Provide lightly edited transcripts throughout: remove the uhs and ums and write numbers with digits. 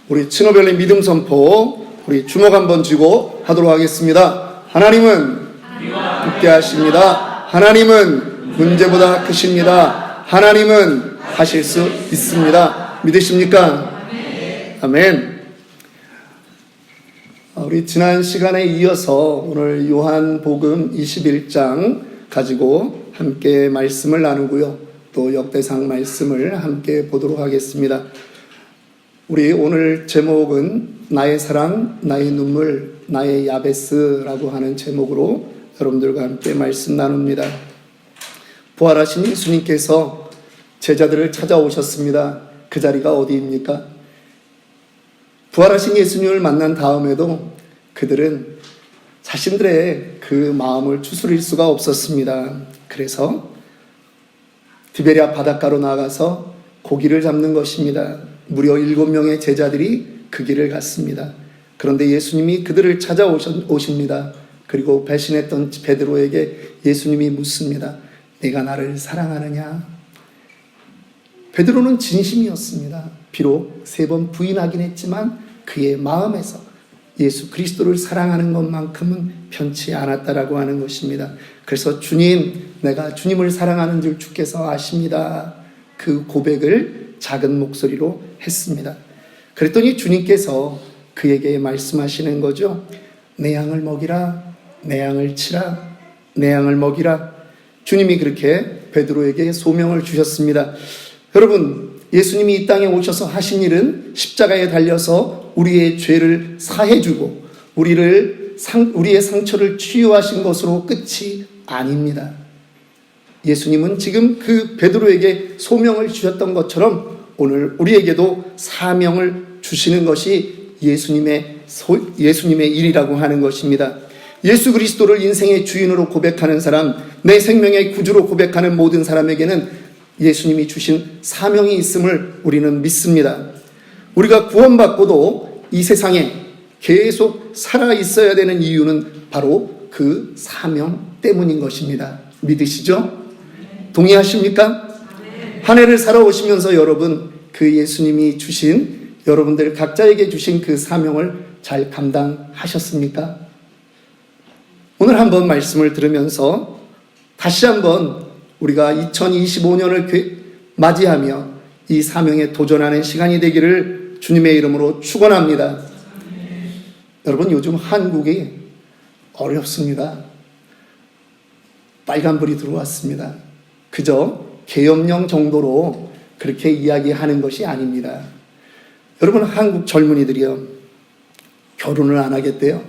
우리 친오별리 믿음 선포, 우리 주먹 한번 쥐고 하도록 하겠습니다. 하나님은 함께 하십니다. 하나님은 문제보다 크십니다. 하나님은 하실 수 있습니다. 믿으십니까? 아멘. 우리 지난 시간에 이어서 오늘 요한복음 21장 가지고 함께 말씀을 나누고요. 또 역대상 말씀을 함께 보도록 하겠습니다. 우리 오늘 제목은 나의 사랑, 나의 눈물, 나의 야베스라고 하는 제목으로 여러분들과 함께 말씀 나눕니다. 부활하신 예수님께서 제자들을 찾아오셨습니다. 그 자리가 어디입니까? 부활하신 예수님을 만난 다음에도 그들은 자신들의 그 마음을 추스릴 수가 없었습니다. 그래서 디베랴 바닷가로 나가서 고기를 잡는 것입니다. 무려 7명의 제자들이 그 길을 갔습니다. 그런데 예수님이 그들을 찾아오십니다. 그리고 배신했던 베드로에게 예수님이 묻습니다. 내가 나를 사랑하느냐? 베드로는 진심이었습니다. 비록 3번 부인하긴 했지만 그의 마음에서 예수 그리스도를 사랑하는 것만큼은 편치 않았다라고 하는 것입니다. 그래서 주님, 내가 주님을 사랑하는 줄 주께서 아십니다. 그 고백을 작은 목소리로 했습니다. 그랬더니 주님께서 그에게 말씀하시는 거죠. 내 양을 먹이라, 내 양을 치라, 내 양을 먹이라. 주님이 그렇게 베드로에게 소명을 주셨습니다. 여러분, 예수님이 이 땅에 오셔서 하신 일은 십자가에 달려서 우리의 죄를 사해주고 우리의 상처를 치유하신 것으로 끝이 아닙니다. 예수님은 지금 그 베드로에게 소명을 주셨던 것처럼 오늘 우리에게도 사명을 주시는 것이 예수님의 일이라고 하는 것입니다. 예수 그리스도를 인생의 주인으로 고백하는 사람, 내 생명의 구주로 고백하는 모든 사람에게는 예수님이 주신 사명이 있음을 우리는 믿습니다. 우리가 구원받고도 이 세상에 계속 살아 있어야 되는 이유는 바로 그 사명 때문인 것입니다. 믿으시죠? 동의하십니까? 한 해를 살아오시면서 여러분, 그 예수님이 주신, 여러분들 각자에게 주신 그 사명을 잘 감당하셨습니까? 오늘 한번 말씀을 들으면서 다시 한번 우리가 2025년을 맞이하며 이 사명에 도전하는 시간이 되기를 주님의 이름으로 축원합니다. 여러분, 요즘 한국이 어렵습니다. 빨간불이 들어왔습니다. 그저 계엄령 정도로 그렇게 이야기하는 것이 아닙니다. 여러분, 한국 젊은이들이요, 결혼을 안 하겠대요.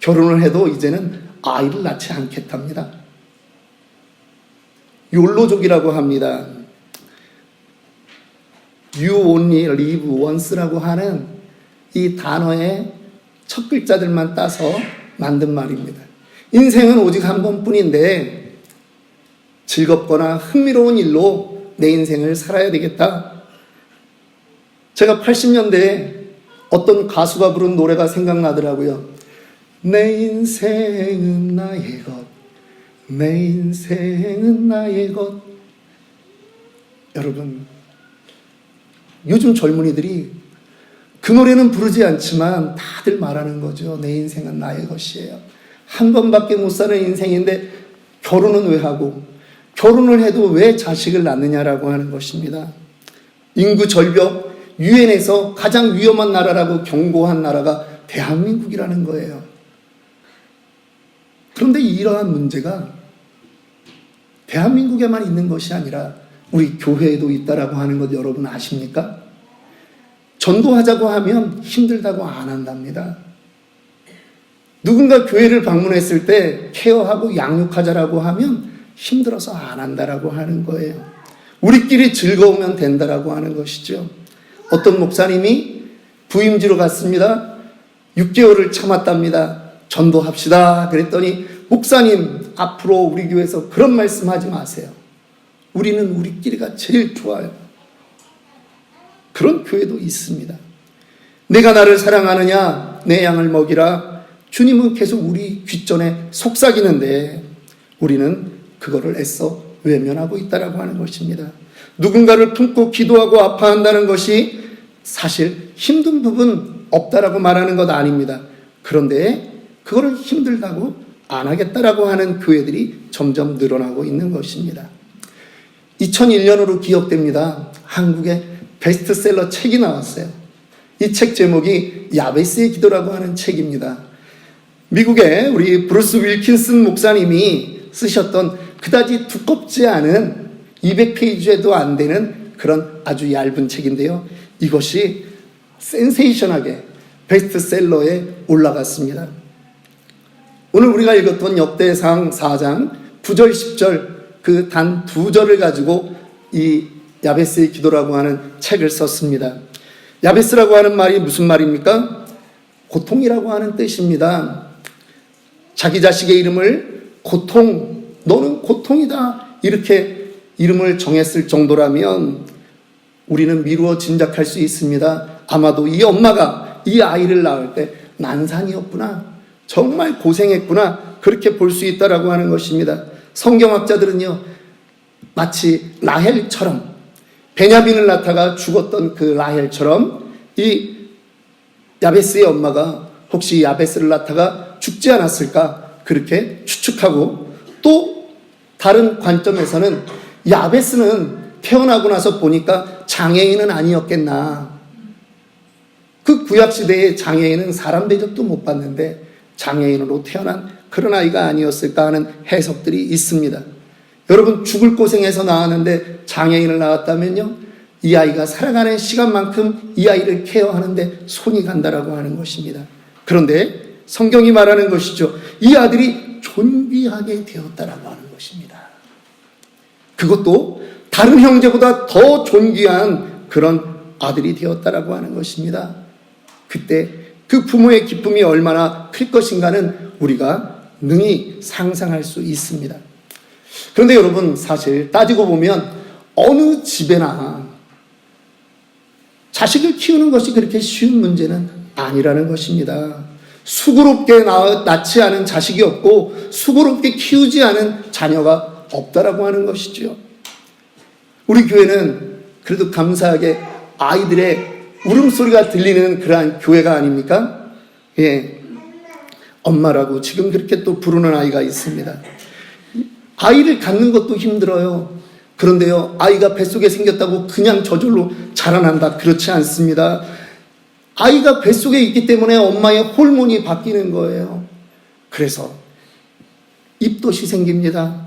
결혼을 해도 이제는 아이를 낳지 않겠답니다. 욜로족이라고 합니다. You only live once라고 하는 이 단어의 첫 글자들만 따서 만든 말입니다. 인생은 오직 한 번뿐인데 즐겁거나 흥미로운 일로 내 인생을 살아야 되겠다. 제가 80년대에 어떤 가수가 부른 노래가 생각나더라고요. 내 인생은 나의 것, 내 인생은 나의 것. 여러분, 요즘 젊은이들이 그 노래는 부르지 않지만 다들 말하는 거죠. 내 인생은 나의 것이에요. 한 번밖에 못 사는 인생인데 결혼은 왜 하고, 결혼을 해도 왜 자식을 낳느냐라고 하는 것입니다. 인구 절벽, 유엔에서 가장 위험한 나라라고 경고한 나라가 대한민국이라는 거예요. 그런데 이러한 문제가 대한민국에만 있는 것이 아니라 우리 교회에도 있다라고 하는 것 여러분 아십니까? 전도하자고 하면 힘들다고 안 한답니다. 누군가 교회를 방문했을 때 케어하고 양육하자라고 하면 힘들어서 안 한다라고 하는 거예요. 우리끼리 즐거우면 된다라고 하는 것이죠. 어떤 목사님이 부임지로 갔습니다. 6개월을 참았답니다. 전도합시다. 그랬더니 목사님, 앞으로 우리 교회에서 그런 말씀하지 마세요. 우리는 우리끼리가 제일 좋아요. 그런 교회도 있습니다. 내가 나를 사랑하느냐? 내 양을 먹이라. 주님은 계속 우리 귓전에 속삭이는데 우리는 그거를 애써 외면하고 있다라고 하는 것입니다. 누군가를 품고 기도하고 아파한다는 것이 사실 힘든 부분 없다라고 말하는 것 아닙니다. 그런데 그거를 힘들다고 안 하겠다라고 하는 교회들이 점점 늘어나고 있는 것입니다. 2001년으로 기억됩니다. 한국에 베스트셀러 책이 나왔어요. 이 책 제목이 야베스의 기도라고 하는 책입니다. 미국의 우리 브루스 윌킨슨 목사님이 쓰셨던 그다지 두껍지 않은 200페이지에도 안 되는 그런 아주 얇은 책인데요. 이것이 센세이션하게 베스트셀러에 올라갔습니다. 오늘 우리가 읽었던 역대상 4장 9절 10절 그 단 2절을 가지고 이 야베스의 기도라고 하는 책을 썼습니다. 야베스라고 하는 말이 무슨 말입니까? 고통이라고 하는 뜻입니다. 자기 자식의 이름을 고통, 너는 고통이다 이렇게 이름을 정했을 정도라면 우리는 미루어 짐작할 수 있습니다. 아마도 이 엄마가 이 아이를 낳을 때 난산이었구나, 정말 고생했구나, 그렇게 볼 수 있다라고 하는 것입니다. 성경학자들은요, 마치 라헬처럼, 베냐민을 낳다가 죽었던 그 라헬처럼 이 야베스의 엄마가 혹시 야베스를 낳다가 죽지 않았을까 그렇게 추측하고, 또 다른 관점에서는 야베스는 태어나고 나서 보니까 장애인은 아니었겠나. 그 구약시대의 장애인은 사람 대접도 못 받는데 장애인으로 태어난 그런 아이가 아니었을까 하는 해석들이 있습니다. 여러분, 죽을 고생해서 낳았는데 장애인을 낳았다면요, 이 아이가 살아가는 시간만큼 이 아이를 케어하는데 손이 간다라고 하는 것입니다. 그런데 성경이 말하는 것이죠. 이 아들이 존귀하게 되었다라고 하는 것입니다. 그것도 다른 형제보다 더 존귀한 그런 아들이 되었다라고 하는 것입니다. 그때 그 부모의 기쁨이 얼마나 클 것인가는 우리가 능히 상상할 수 있습니다. 그런데 여러분, 사실 따지고 보면 어느 집에나 자식을 키우는 것이 그렇게 쉬운 문제는 아니라는 것입니다. 수고롭게 낳지 않은 자식이 없고 수고롭게 키우지 않은 자녀가 없다라고 하는 것이죠. 우리 교회는 그래도 감사하게 아이들의 울음소리가 들리는 그러한 교회가 아닙니까? 예. 엄마라고 지금 그렇게 또 부르는 아이가 있습니다. 아이를 갖는 것도 힘들어요. 그런데요, 아이가 뱃속에 생겼다고 그냥 저절로 자라난다, 그렇지 않습니다. 아이가 뱃속에 있기 때문에 엄마의 호르몬이 바뀌는 거예요. 그래서 입덧이 생깁니다.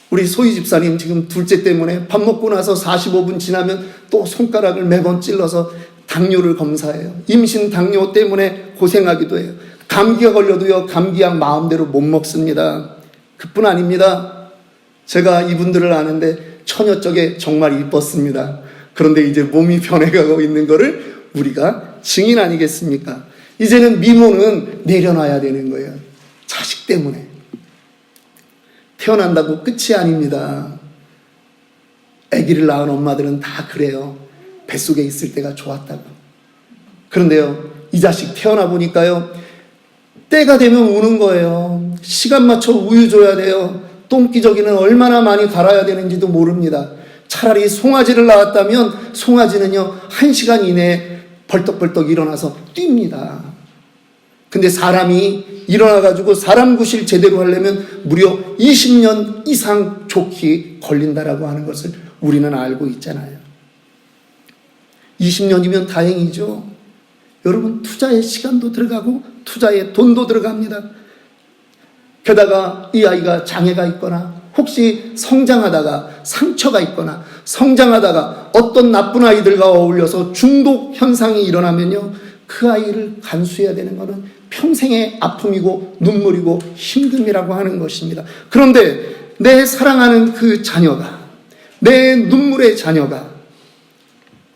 우리 소희 집사님 지금 둘째 때문에 밥 먹고 나서 45분 지나면 또 손가락을 매번 찔러서 당뇨를 검사해요. 임신 당뇨 때문에 고생하기도 해요. 감기가 걸려도요, 감기약 마음대로 못 먹습니다. 그뿐 아닙니다. 제가 이분들을 아는데 처녀적에 정말 이뻤습니다. 그런데 이제 몸이 변해가고 있는 거를 우리가 증인 아니겠습니까? 이제는 미모는 내려놔야 되는 거예요. 자식 때문에. 태어난다고 끝이 아닙니다. 아기를 낳은 엄마들은 다 그래요. 뱃속에 있을 때가 좋았다고. 그런데요, 이 자식 태어나 보니까요, 때가 되면 우는 거예요. 시간 맞춰 우유 줘야 돼요. 똥기저귀는 얼마나 많이 갈아야 되는지도 모릅니다. 차라리 송아지를 낳았다면 송아지는요, 1시간 이내에 벌떡벌떡 일어나서 뜁니다. 근데 사람이 일어나가지고 사람 구실 제대로 하려면 무려 20년 이상 좋게 걸린다라고 하는 것을 우리는 알고 있잖아요. 20년이면 다행이죠. 여러분, 투자의 시간도 들어가고 투자의 돈도 들어갑니다. 게다가 이 아이가 장애가 있거나 혹시 성장하다가 상처가 있거나 성장하다가 어떤 나쁜 아이들과 어울려서 중독 현상이 일어나면요, 그 아이를 간수해야 되는 것은 평생의 아픔이고 눈물이고 힘듦이라고 하는 것입니다. 그런데 내 사랑하는 그 자녀가, 내 눈물의 자녀가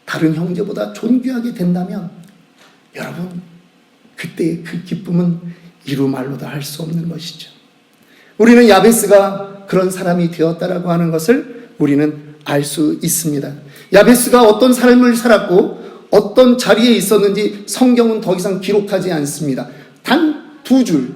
다른 형제보다 존귀하게 된다면 여러분, 그때의 그 기쁨은 이루 말로도 할 수 없는 것이죠. 우리는 야베스가 그런 사람이 되었다라고 하는 것을 우리는 알 수 있습니다. 야베스가 어떤 삶을 살았고 어떤 자리에 있었는지 성경은 더 이상 기록하지 않습니다. 단 2줄,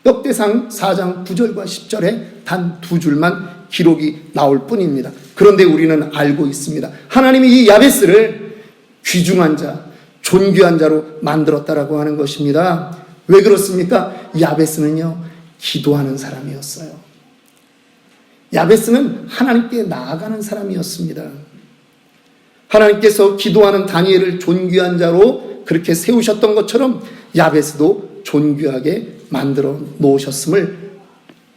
역대상 4장 9절과 10절에 단 2줄만 기록이 나올 뿐입니다. 그런데 우리는 알고 있습니다. 하나님이 이 야베스를 귀중한 자, 존귀한 자로 만들었다라고 하는 것입니다. 왜 그렇습니까? 야베스는요, 기도하는 사람이었어요. 야베스는 하나님께 나아가는 사람이었습니다. 하나님께서 기도하는 다니엘을 존귀한 자로 그렇게 세우셨던 것처럼 야베스도 존귀하게 만들어 놓으셨음을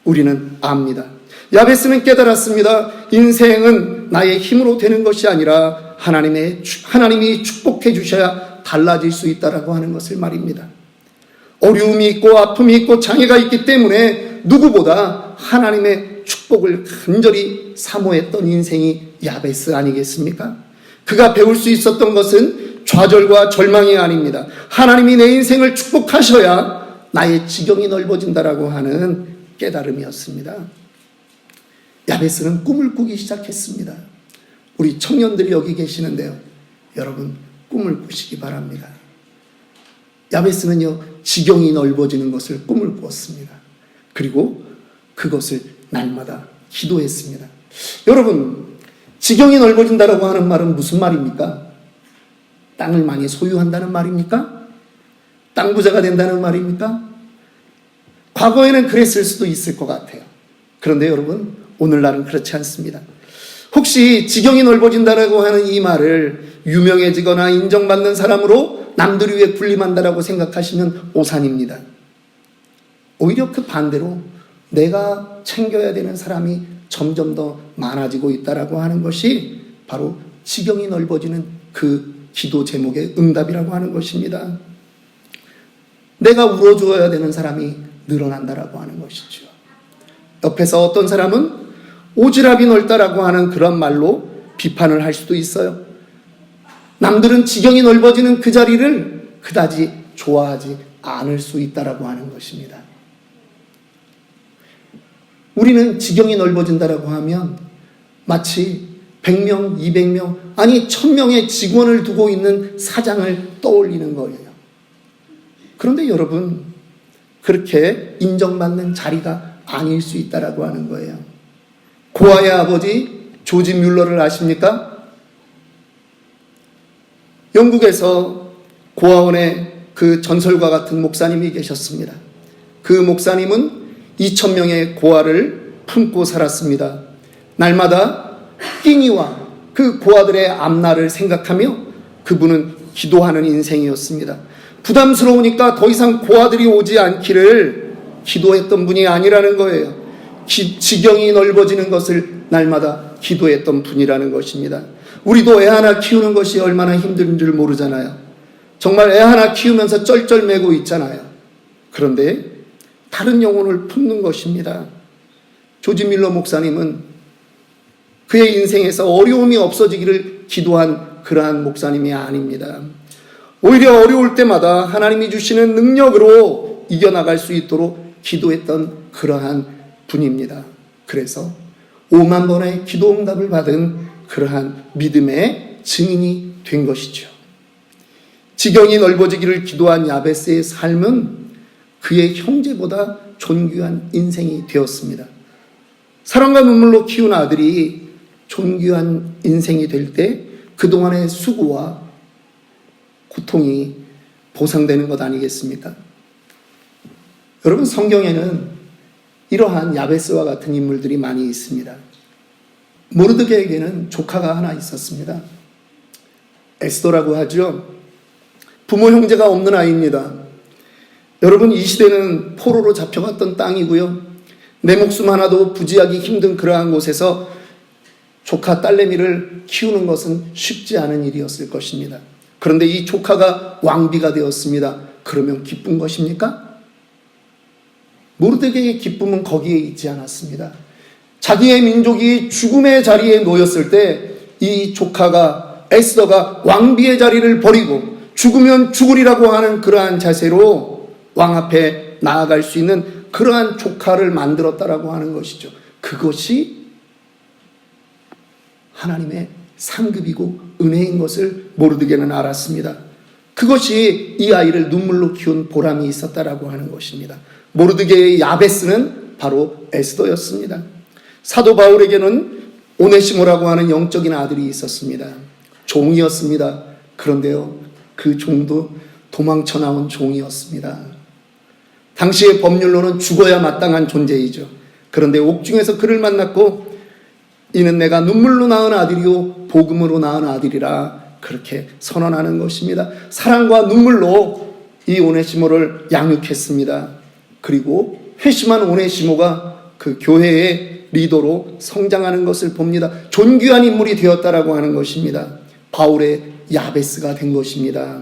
우리는 압니다. 야베스는 깨달았습니다. 인생은 나의 힘으로 되는 것이 아니라 하나님이 축복해 주셔야 달라질 수 있다라고 하는 것을 말입니다. 어려움이 있고 아픔이 있고 장애가 있기 때문에 누구보다 하나님의 축복을 간절히 사모했던 인생이 야베스 아니겠습니까? 그가 배울 수 있었던 것은 좌절과 절망이 아닙니다. 하나님이 내 인생을 축복하셔야 나의 지경이 넓어진다라고 하는 깨달음이었습니다. 야베스는 꿈을 꾸기 시작했습니다. 우리 청년들이 여기 계시는데요, 여러분 꿈을 꾸시기 바랍니다. 야베스는요, 지경이 넓어지는 것을 꿈을 꾸었습니다. 그리고 그것을 날마다 기도했습니다. 여러분, 지경이 넓어진다라고 하는 말은 무슨 말입니까? 땅을 많이 소유한다는 말입니까? 땅 부자가 된다는 말입니까? 과거에는 그랬을 수도 있을 것 같아요. 그런데 여러분, 오늘날은 그렇지 않습니다. 혹시 지경이 넓어진다라고 하는 이 말을 유명해지거나 인정받는 사람으로 남들 위해 군림한다라고 생각하시면 오산입니다. 오히려 그 반대로 내가 챙겨야 되는 사람이 점점 더 많아지고 있다라고 하는 것이 바로 지경이 넓어지는 그 기도 제목의 응답이라고 하는 것입니다. 내가 울어주어야 되는 사람이 늘어난다라고 하는 것이죠. 옆에서 어떤 사람은 오지랖이 넓다라고 하는 그런 말로 비판을 할 수도 있어요. 남들은 지경이 넓어지는 그 자리를 그다지 좋아하지 않을 수 있다라고 하는 것입니다. 우리는 지경이 넓어진다라고 하면 마치 100명, 200명, 아니 1000명의 직원을 두고 있는 사장을 떠올리는 거예요. 그런데 여러분, 그렇게 인정받는 자리가 아닐 수 있다라고 하는 거예요. 고아의 아버지 조지 뮬러를 아십니까? 영국에서 고아원에 그 전설과 같은 목사님이 계셨습니다. 그 목사님은 2000명의 고아를 품고 살았습니다. 날마다 끼니와 그 고아들의 앞날을 생각하며 그분은 기도하는 인생이었습니다. 부담스러우니까 더 이상 고아들이 오지 않기를 기도했던 분이 아니라는 거예요. 지경이 넓어지는 것을 날마다 기도했던 분이라는 것입니다. 우리도 애 하나 키우는 것이 얼마나 힘든 줄 모르잖아요. 정말 애 하나 키우면서 쩔쩔매고 있잖아요. 그런데 다른 영혼을 품는 것입니다. 조지 밀러 목사님은 그의 인생에서 어려움이 없어지기를 기도한 그러한 목사님이 아닙니다. 오히려 어려울 때마다 하나님이 주시는 능력으로 이겨나갈 수 있도록 기도했던 그러한 분입니다. 그래서 5만 번의 기도 응답을 받은 그러한 믿음의 증인이 된 것이죠. 지경이 넓어지기를 기도한 야베스의 삶은 그의 형제보다 존귀한 인생이 되었습니다. 사랑과 눈물로 키운 아들이 존귀한 인생이 될 때 그동안의 수고와 고통이 보상되는 것 아니겠습니까? 여러분, 성경에는 이러한 야베스와 같은 인물들이 많이 있습니다. 모르드게에게는 조카가 하나 있었습니다. 에스더라고 하죠. 부모 형제가 없는 아이입니다. 여러분, 이 시대는 포로로 잡혀갔던 땅이고요. 내 목숨 하나도 부지하기 힘든 그러한 곳에서 조카 딸내미를 키우는 것은 쉽지 않은 일이었을 것입니다. 그런데 이 조카가 왕비가 되었습니다. 그러면 기쁜 것입니까? 모르드게의 기쁨은 거기에 있지 않았습니다. 자기의 민족이 죽음의 자리에 놓였을 때 이 조카가, 에스더가 왕비의 자리를 버리고 죽으면 죽으리라고 하는 그러한 자세로 왕 앞에 나아갈 수 있는 그러한 조카를 만들었다라고 하는 것이죠. 그것이 하나님의 상급이고 은혜인 것을 모르드게는 알았습니다. 그것이 이 아이를 눈물로 키운 보람이 있었다라고 하는 것입니다. 모르드게의 야베스는 바로 에스더였습니다. 사도 바울에게는 오네시모라고 하는 영적인 아들이 있었습니다. 종이었습니다. 그런데요, 그 종도 도망쳐 나온 종이었습니다. 당시의 법률로는 죽어야 마땅한 존재이죠. 그런데 옥중에서 그를 만났고 이는 내가 눈물로 낳은 아들이요 복음으로 낳은 아들이라 그렇게 선언하는 것입니다. 사랑과 눈물로 이 오네시모를 양육했습니다. 그리고 회심한 오네시모가 그 교회의 리더로 성장하는 것을 봅니다. 존귀한 인물이 되었다라고 하는 것입니다. 바울의 야베스가 된 것입니다.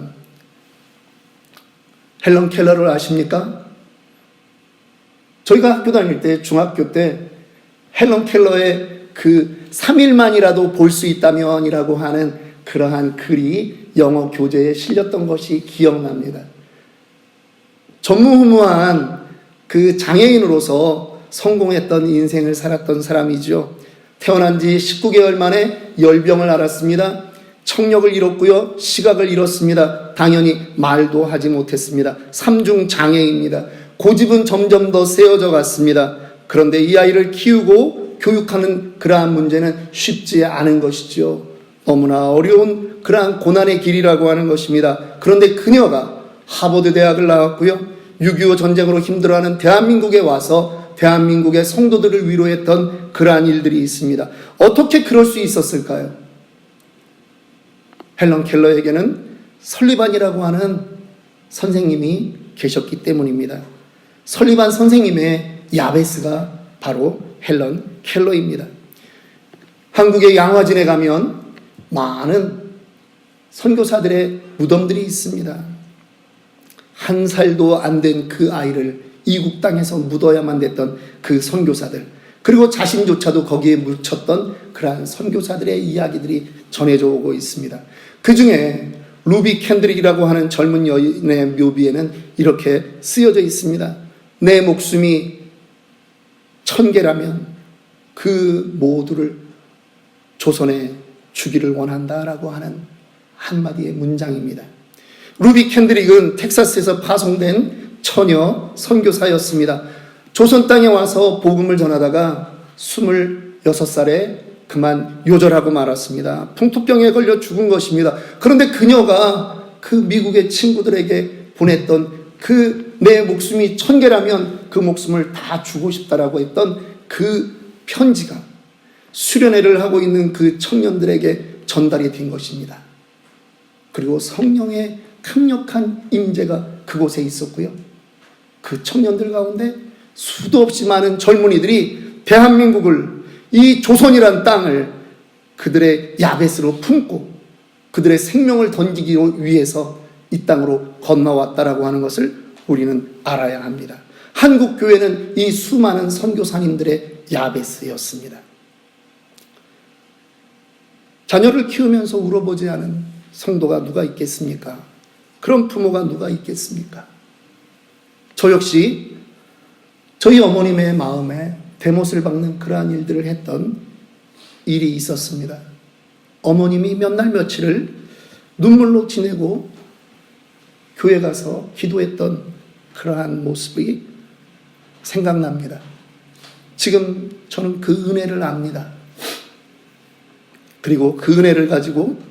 헬런 켈러를 아십니까? 저희가 학교 다닐 때, 중학교 때 헬런 켈러의 그 3일만이라도 볼 수 있다면이라고 하는 그러한 글이 영어 교재에 실렸던 것이 기억납니다. 전무후무한 그 장애인으로서 성공했던 인생을 살았던 사람이죠. 태어난 지 19개월 만에 열병을 앓았습니다. 청력을 잃었고요. 시각을 잃었습니다. 당연히 말도 하지 못했습니다. 3중 장애입니다. 고집은 점점 더 세어져 갔습니다. 그런데 이 아이를 키우고 교육하는 그러한 문제는 쉽지 않은 것이죠. 너무나 어려운 그러한 고난의 길이라고 하는 것입니다. 그런데 그녀가 하버드 대학을 나왔고요. 6.25 전쟁으로 힘들어하는 대한민국에 와서 대한민국의 성도들을 위로했던 그러한 일들이 있습니다. 어떻게 그럴 수 있었을까요? 헬런 켈러에게는 설리반이라고 하는 선생님이 계셨기 때문입니다. 설리반 선생님의 야베스가 바로 헬런 켈러입니다. 한국의 양화진에 가면 많은 선교사들의 무덤들이 있습니다. 한 살도 안 된 그 아이를 이국 땅에서 묻어야만 됐던 그 선교사들, 그리고 자신조차도 거기에 묻혔던 그러한 선교사들의 이야기들이 전해져 오고 있습니다. 그 중에 루비 캔드릭이라고 하는 젊은 여인의 묘비에는 이렇게 쓰여져 있습니다. 내 목숨이 1000개라면 그 모두를 조선에 주기를 원한다라고 하는 한마디의 문장입니다. 루비 캔드릭은 텍사스에서 파송된 처녀 선교사였습니다. 조선 땅에 와서 복음을 전하다가 26살에 그만 요절하고 말았습니다. 풍토병에 걸려 죽은 것입니다. 그런데 그녀가 그 미국의 친구들에게 보냈던 그 내 목숨이 1000개라면 그 목숨을 다 주고 싶다라고 했던 그 편지가 수련회를 하고 있는 그 청년들에게 전달이 된 것입니다. 그리고 성령의 강력한 임재가 그곳에 있었고요. 그 청년들 가운데 수도 없이 많은 젊은이들이 대한민국을, 이 조선이란 땅을 그들의 야벳으로 품고 그들의 생명을 던지기 위해서 이 땅으로 건너왔다라고 하는 것을 우리는 알아야 합니다. 한국 교회는 이 수많은 선교사님들의 야벳이었습니다. 자녀를 키우면서 울어보지 않은 성도가 누가 있겠습니까? 그런 부모가 누가 있겠습니까? 저 역시 저희 어머님의 마음에 대못을 박는 그러한 일들을 했던 일이 있었습니다. 어머님이 몇 날 며칠을 눈물로 지내고 교회 가서 기도했던 그러한 모습이 생각납니다. 지금 저는 그 은혜를 압니다. 그리고 그 은혜를 가지고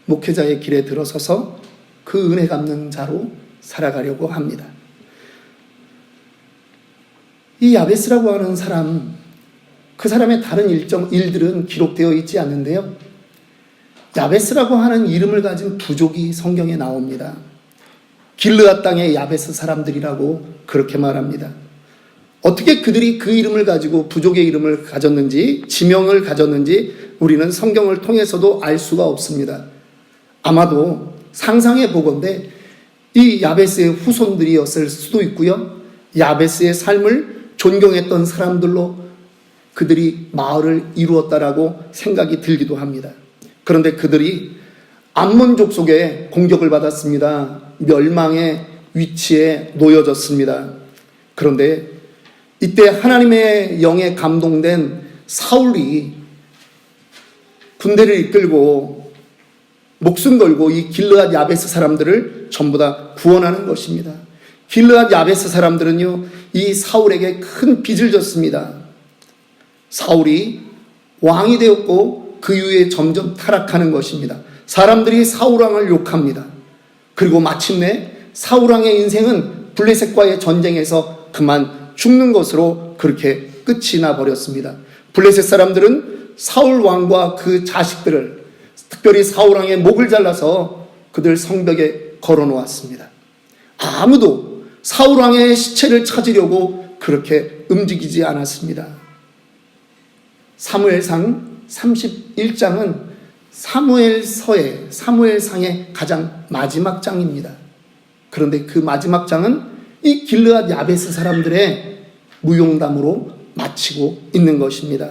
목회자의 길에 들어서서 그 은혜 갚는 자로 살아가려고 합니다. 이 야베스라고 하는 사람, 그 사람의 다른 일들은 기록되어 있지 않는데요. 야베스라고 하는 이름을 가진 부족이 성경에 나옵니다. 길르앗 땅의 야베스 사람들이라고 그렇게 말합니다. 어떻게 그들이 그 이름을 가지고 부족의 이름을 가졌는지, 지명을 가졌는지 우리는 성경을 통해서도 알 수가 없습니다. 아마도 상상해 보건대 이 야베스의 후손들이었을 수도 있고요. 야베스의 삶을 존경했던 사람들로 그들이 마을을 이루었다라고 생각이 들기도 합니다. 그런데 그들이 암몬족 속에 공격을 받았습니다. 멸망의 위치에 놓여졌습니다. 그런데 이때 하나님의 영에 감동된 사울이 군대를 이끌고 목숨 걸고 이 길르앗 야베스 사람들을 전부 다 구원하는 것입니다. 길르앗 야베스 사람들은요, 이 사울에게 큰 빚을 졌습니다. 사울이 왕이 되었고 그 이후에 점점 타락하는 것입니다. 사람들이 사울왕을 욕합니다. 그리고 마침내 사울왕의 인생은 블레셋과의 전쟁에서 그만 죽는 것으로 그렇게 끝이 나버렸습니다. 블레셋 사람들은 사울왕과 그 자식들을, 특별히 사울왕의 목을 잘라서 그들 성벽에 걸어놓았습니다. 아무도 사울왕의 시체를 찾으려고 그렇게 움직이지 않았습니다. 사무엘상 31장은 사무엘상의 가장 마지막 장입니다. 그런데 그 마지막 장은 이 길르앗 야베스 사람들의 무용담으로 마치고 있는 것입니다.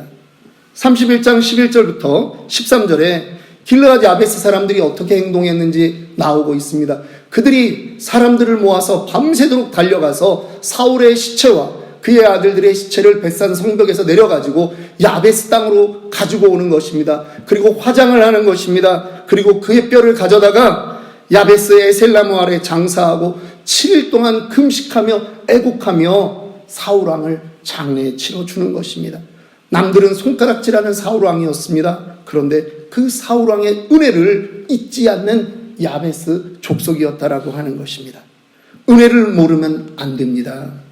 31장 11절부터 13절에 길르앗 야베스 사람들이 어떻게 행동했는지 나오고 있습니다. 그들이 사람들을 모아서 밤새도록 달려가서 사울의 시체와 그의 아들들의 시체를 벳산 성벽에서 내려가지고 야베스 땅으로 가지고 오는 것입니다. 그리고 화장을 하는 것입니다. 그리고 그의 뼈를 가져다가 야베스 에셀나무 아래 장사하고 7일 동안 금식하며 애곡하며 사울왕을 장례에 치러주는 것입니다. 남들은 손가락질하는 사울왕이었습니다. 그런데 그 사울왕의 은혜를 잊지 않는 야베스 족속이었다라고 하는 것입니다. 은혜를 모르면 안 됩니다.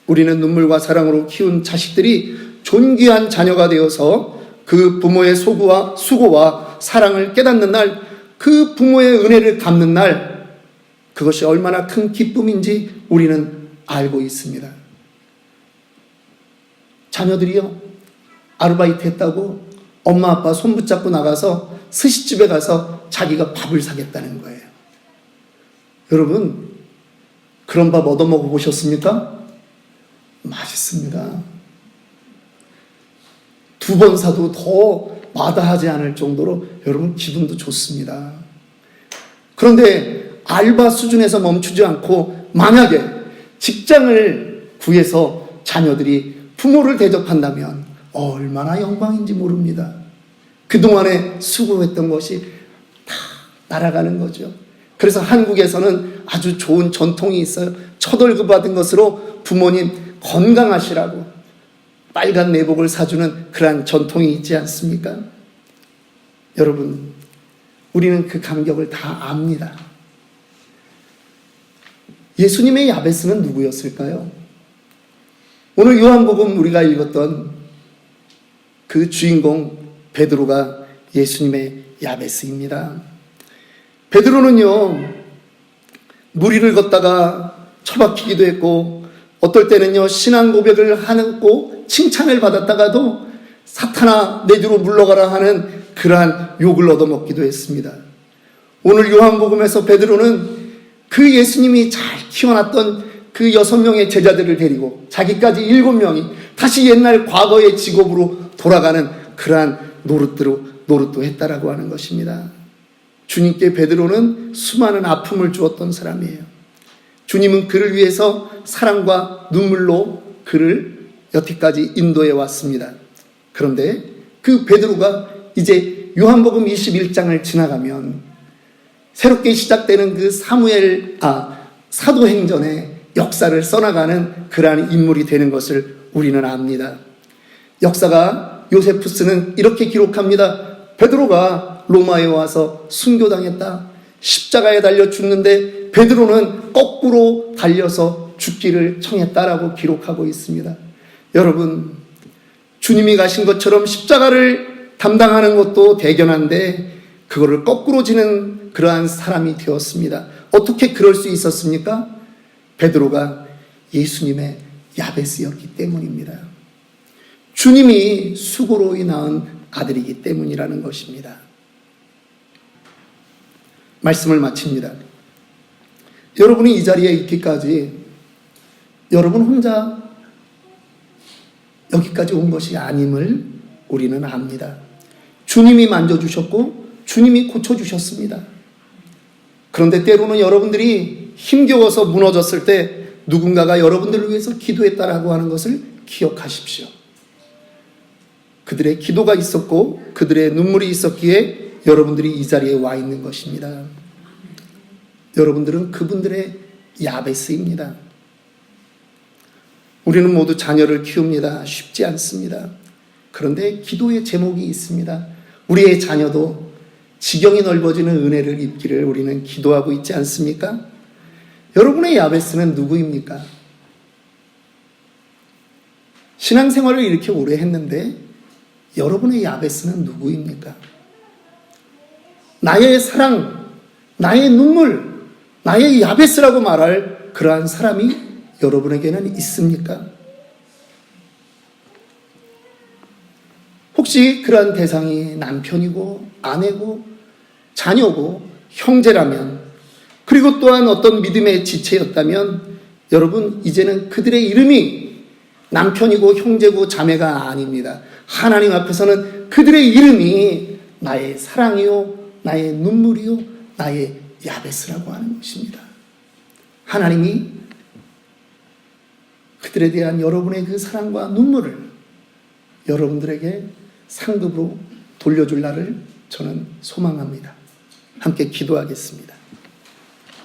우리는 눈물과 사랑으로 키운 자식들이 존귀한 자녀가 되어서 그 부모의 수고와 사랑을 깨닫는 날, 그 부모의 은혜를 갚는 날, 그것이 얼마나 큰 기쁨인지 우리는 알고 있습니다. 자녀들이요, 아르바이트 했다고 엄마 아빠 손 붙잡고 나가서 스시집에 가서 자기가 밥을 사겠다는 거예요. 여러분, 그런 밥 얻어먹어 보셨습니까? 맛있습니다. 2번 사도 더 마다하지 않을 정도로 여러분 기분도 좋습니다. 그런데 알바 수준에서 멈추지 않고 만약에 직장을 구해서 자녀들이 부모를 대접한다면 얼마나 영광인지 모릅니다. 그동안에 수고했던 것이 다 날아가는 거죠. 그래서 한국에서는 아주 좋은 전통이 있어요. 첫 월급 받은 것으로 부모님 건강하시라고 빨간 내복을 사주는 그러한 전통이 있지 않습니까? 여러분, 우리는 그 감격을 다 압니다. 예수님의 야베스는 누구였을까요? 오늘 요한복음 우리가 읽었던 그 주인공 베드로가 예수님의 야베스입니다. 베드로는요, 무리를 걷다가 처박히기도 했고, 어떨 때는요, 신앙 고백을 하고 칭찬을 받았다가도 사탄아 내 뒤로 물러가라 하는 그러한 욕을 얻어먹기도 했습니다. 오늘 요한복음에서 베드로는 그 예수님이 잘 키워놨던 그 6명의 제자들을 데리고 자기까지 7명이 다시 옛날 과거의 직업으로 돌아가는 그러한 노릇도 했다라고 하는 것입니다. 주님께 베드로는 수많은 아픔을 주었던 사람이에요. 주님은 그를 위해서 사랑과 눈물로 그를 여태까지 인도해 왔습니다. 그런데 그 베드로가 이제 요한복음 21장을 지나가면 새롭게 시작되는 그 사도행전의 역사를 써나가는 그러한 인물이 되는 것을 우리는 압니다. 역사가 요세푸스는 이렇게 기록합니다. 베드로가 로마에 와서 순교당했다. 십자가에 달려 죽는데 베드로는 거꾸로 달려서 죽기를 청했다라고 기록하고 있습니다. 여러분, 주님이 가신 것처럼 십자가를 담당하는 것도 대견한데 그거를 거꾸로 지는 그러한 사람이 되었습니다. 어떻게 그럴 수 있었습니까? 베드로가 예수님의 야베스였기 때문입니다. 주님이 수고로 낳은 아들이기 때문이라는 것입니다. 말씀을 마칩니다. 여러분이 이 자리에 있기까지 여러분 혼자 여기까지 온 것이 아님을 우리는 압니다. 주님이 만져주셨고 주님이 고쳐주셨습니다. 그런데 때로는 여러분들이 힘겨워서 무너졌을 때 누군가가 여러분들을 위해서 기도했다라고 하는 것을 기억하십시오. 그들의 기도가 있었고 그들의 눈물이 있었기에 여러분들이 이 자리에 와 있는 것입니다. 여러분들은 그분들의 야베스입니다. 우리는 모두 자녀를 키웁니다. 쉽지 않습니다. 그런데 기도의 제목이 있습니다. 우리의 자녀도 지경이 넓어지는 은혜를 입기를 우리는 기도하고 있지 않습니까? 여러분의 야베스는 누구입니까? 신앙생활을 이렇게 오래 했는데 여러분의 야베스는 누구입니까? 나의 사랑, 나의 눈물, 나의 야베스라고 말할 그러한 사람이 여러분에게는 있습니까? 혹시 그러한 대상이 남편이고 아내고 자녀고 형제라면, 그리고 또한 어떤 믿음의 지체였다면 여러분 이제는 그들의 이름이 남편이고 형제고 자매가 아닙니다. 하나님 앞에서는 그들의 이름이 나의 사랑이요, 나의 눈물이요, 나의 야베스라고 하는 것입니다. 하나님이 그들에 대한 여러분의 그 사랑과 눈물을 여러분들에게 상급으로 돌려줄 날을 저는 소망합니다. 함께 기도하겠습니다.